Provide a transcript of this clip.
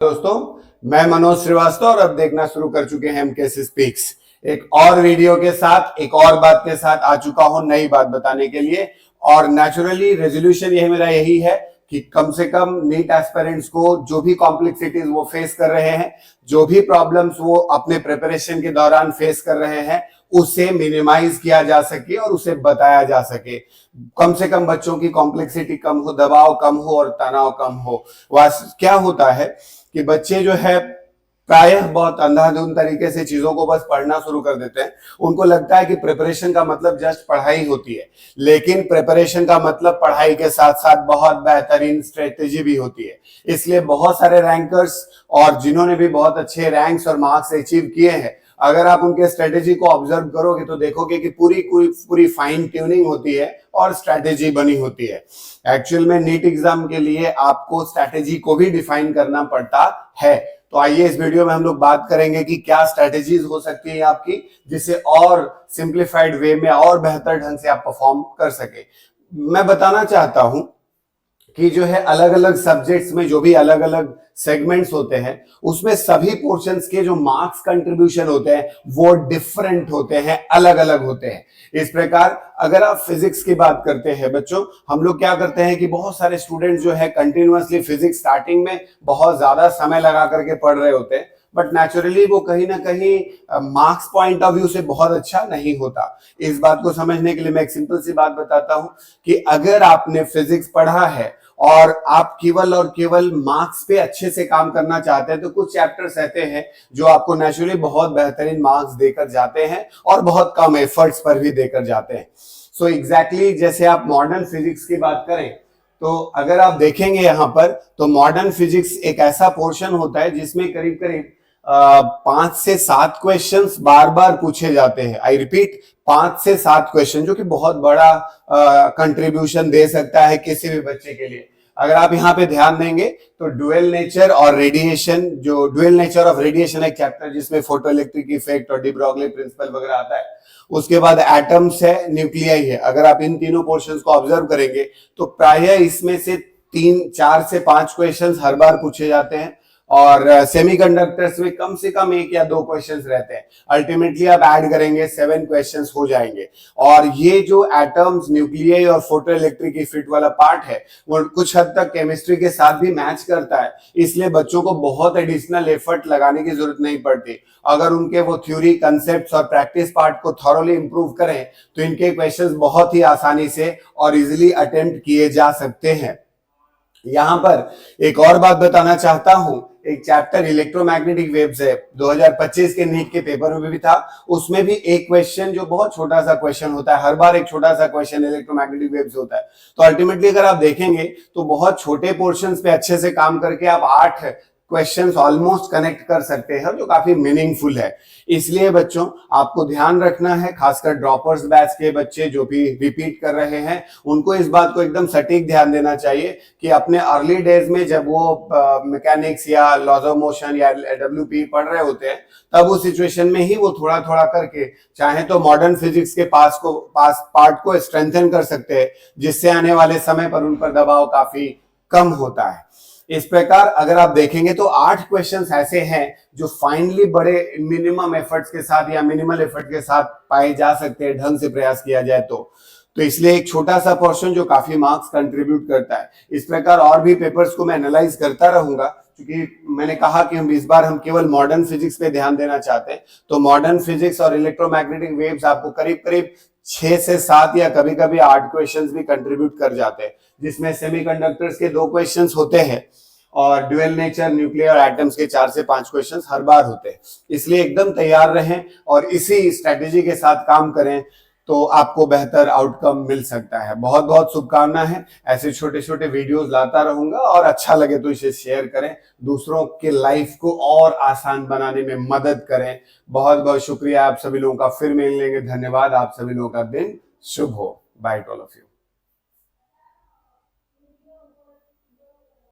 दोस्तों, मैं मनोज श्रीवास्तव और अब देखना शुरू कर चुके हैं एमकेसी स्पीक्स। एक और वीडियो के साथ, एक और बात के साथ आ चुका हूं, नई बात बताने के लिए। और नेचुरली रेजोल्यूशन यही है कि कम से कम नीट एस्पिरेंट्स को जो भी कॉम्प्लेक्सिटीज वो फेस कर रहे हैं, जो भी प्रॉब्लम्स वो अपने प्रिपरेशन के दौरान फेस कर रहे हैं, उसे मिनिमाइज किया जा सके और उसे बताया जा सके। कम से कम बच्चों की कॉम्प्लेक्सिटी कम हो, दबाव कम हो और तनाव कम हो। क्या होता है कि बच्चे जो है प्रायः बहुत अंधाधुंध तरीके से चीजों को बस पढ़ना शुरू कर देते हैं। उनको लगता है कि प्रिपरेशन का मतलब जस्ट पढ़ाई होती है, लेकिन प्रिपरेशन का मतलब पढ़ाई के साथ साथ बहुत बेहतरीन स्ट्रेटेजी भी होती है। इसलिए बहुत सारे रैंकर्स और जिन्होंने भी बहुत अच्छे रैंक्स और मार्क्स अचीव किए हैं, अगर आप उनके स्ट्रेटेजी को ऑब्जर्व करोगे तो देखोगे कि पूरी फाइन ट्यूनिंग होती है और स्ट्रेटेजी बनी होती है। एक्चुअल में नीट एग्जाम के लिए आपको स्ट्रेटेजी को भी डिफाइन करना पड़ता है। तो आइए इस वीडियो में हम लोग बात करेंगे कि क्या स्ट्रेटेजीज हो सकती है आपकी, जिससे और सिंप्लीफाइड वे में और बेहतर ढंग से आप परफॉर्म कर सके। मैं बताना चाहता हूं कि जो है अलग अलग सब्जेक्ट्स में जो भी अलग अलग सेगमेंट्स होते हैं, उसमें सभी पोर्शंस के जो मार्क्स कंट्रीब्यूशन होते हैं वो डिफरेंट होते हैं, अलग अलग होते हैं। इस प्रकार अगर आप फिजिक्स की बात करते हैं बच्चों, हम लोग क्या करते हैं कि बहुत सारे स्टूडेंट्स जो है कंटिन्यूअसली फिजिक्स स्टार्टिंग में बहुत ज्यादा समय लगा करके पढ़ रहे होते हैं, बट नेचुरली वो कहीं ना कहीं मार्क्स पॉइंट ऑफ व्यू से बहुत अच्छा नहीं होता। इस बात को समझने के लिए मैं एक सिंपल सी बात बताता हूं कि अगर आपने फिजिक्स पढ़ा है और आप केवल और केवल मार्क्स पे अच्छे से काम करना चाहते हैं, तो कुछ चैप्टर्स ऐसे हैं जो आपको नेचुरली बहुत बेहतरीन मार्क्स देकर जाते हैं और बहुत कम एफर्ट्स पर भी देकर जाते हैं। सो एग्जैक्टली जैसे आप मॉडर्न फिजिक्स की बात करें तो अगर आप देखेंगे यहां पर, तो मॉडर्न फिजिक्स एक ऐसा पोर्शन होता है जिसमें करीब करीब 5 से 7 क्वेश्चंस बार बार पूछे जाते हैं। आई रिपीट, 5 से 7 क्वेश्चन, जो कि बहुत बड़ा कंट्रीब्यूशन दे सकता है किसी भी बच्चे के लिए। अगर आप यहाँ पे ध्यान देंगे तो ड्यूअल नेचर और रेडिएशन, जो ड्यूअल नेचर ऑफ रेडिएशन एक चैप्टर जिसमें फोटो इलेक्ट्रिक इफेक्ट और डी ब्रॉगली प्रिंसिपल वगैरह आता है। उसके बाद एटम्स है, न्यूक्लियाई है। अगर आप इन तीनों पोर्शंस को ऑब्जर्व करेंगे तो प्रायः इसमें से 4 से 5 क्वेश्चंस हर बार पूछे जाते हैं और सेमीकंडक्टर्स में कम से कम 1 या 2 क्वेश्चंस रहते हैं। अल्टीमेटली आप ऐड करेंगे 7 क्वेश्चंस हो जाएंगे। और ये जो एटम्स, न्यूक्लियाई और फोटो इलेक्ट्रिक इफेक्ट वाला पार्ट है वो कुछ हद तक केमिस्ट्री के साथ भी मैच करता है, इसलिए बच्चों को बहुत एडिशनल एफर्ट लगाने की जरूरत नहीं पड़ती। अगर उनके वो थ्योरी, कंसेप्ट और प्रैक्टिस पार्ट को थॉरोली इंप्रूव करें तो इनके क्वेश्चंस बहुत ही आसानी से और इजिली अटेम्प्ट किए जा सकते हैं। यहां पर एक और बात बताना चाहता हूं, एक चैप्टर इलेक्ट्रोमैग्नेटिक वेव्स है, 2025 के नीट के पेपर में भी था। उसमें भी एक क्वेश्चन जो बहुत छोटा सा क्वेश्चन होता है, हर बार एक छोटा सा क्वेश्चन इलेक्ट्रोमैग्नेटिक वेव्स होता है। तो अल्टीमेटली अगर आप देखेंगे तो बहुत छोटे पोर्शंस पे अच्छे से काम करके आप 8 क्वेश्चंस ऑलमोस्ट कनेक्ट कर सकते हैं, जो काफी मीनिंगफुल है। इसलिए बच्चों आपको ध्यान रखना है, खासकर ड्रॉपर्स बैच के बच्चे जो भी रिपीट कर रहे हैं, उनको इस बात को एकदम सटीक ध्यान देना चाहिए कि अपने अर्ली डेज में जब वो मैकेनिक्स या लॉज ऑफ मोशन या डब्ल्यूपी पढ़ रहे होते हैं, तब उस सिचुएशन में ही वो थोड़ा थोड़ा करके चाहे तो मॉडर्न फिजिक्स के पार्ट को स्ट्रेंथन कर सकते हैं, जिससे आने वाले समय पर उन पर दबाव काफी कम होता है। इस प्रकार अगर आप देखेंगे तो 8 क्वेश्चंस ऐसे हैं जो फाइनली बड़े मिनिमम एफर्ट्स के साथ या मिनिमल एफर्ट के साथ पाए जा सकते हैं, ढंग से प्रयास किया जाए तो इसलिए एक छोटा सा पोर्शन जो काफी मार्क्स कंट्रीब्यूट करता है। इस प्रकार और भी पेपर्स को मैं एनालाइज करता रहूंगा, क्योंकि मैंने कहा कि इस बार हम केवल मॉडर्न फिजिक्स पे ध्यान देना चाहते हैं। तो मॉडर्न फिजिक्स और इलेक्ट्रोमैग्नेटिक वेव्स आपको करीब करीब 6 से 7 या कभी कभी 8 क्वेश्चंस भी कंट्रीब्यूट कर जाते हैं, जिसमें सेमीकंडक्टर्स के 2 क्वेश्चंस होते हैं और ड्यूअल नेचर, न्यूक्लियर और एटम्स के 4 से 5 क्वेश्चंस हर बार होते हैं। इसलिए एकदम तैयार रहें और इसी स्ट्रेटेजी के साथ काम करें तो आपको बेहतर आउटकम मिल सकता है। बहुत बहुत शुभकामनाएं हैं। ऐसे छोटे छोटे वीडियोस लाता रहूंगा और अच्छा लगे तो इसे शेयर करें, दूसरों के लाइफ को और आसान बनाने में मदद करें। बहुत बहुत शुक्रिया आप सभी लोगों का। फिर मिल लेंगे। धन्यवाद। आप सभी लोगों का दिन शुभ हो। By two all of you.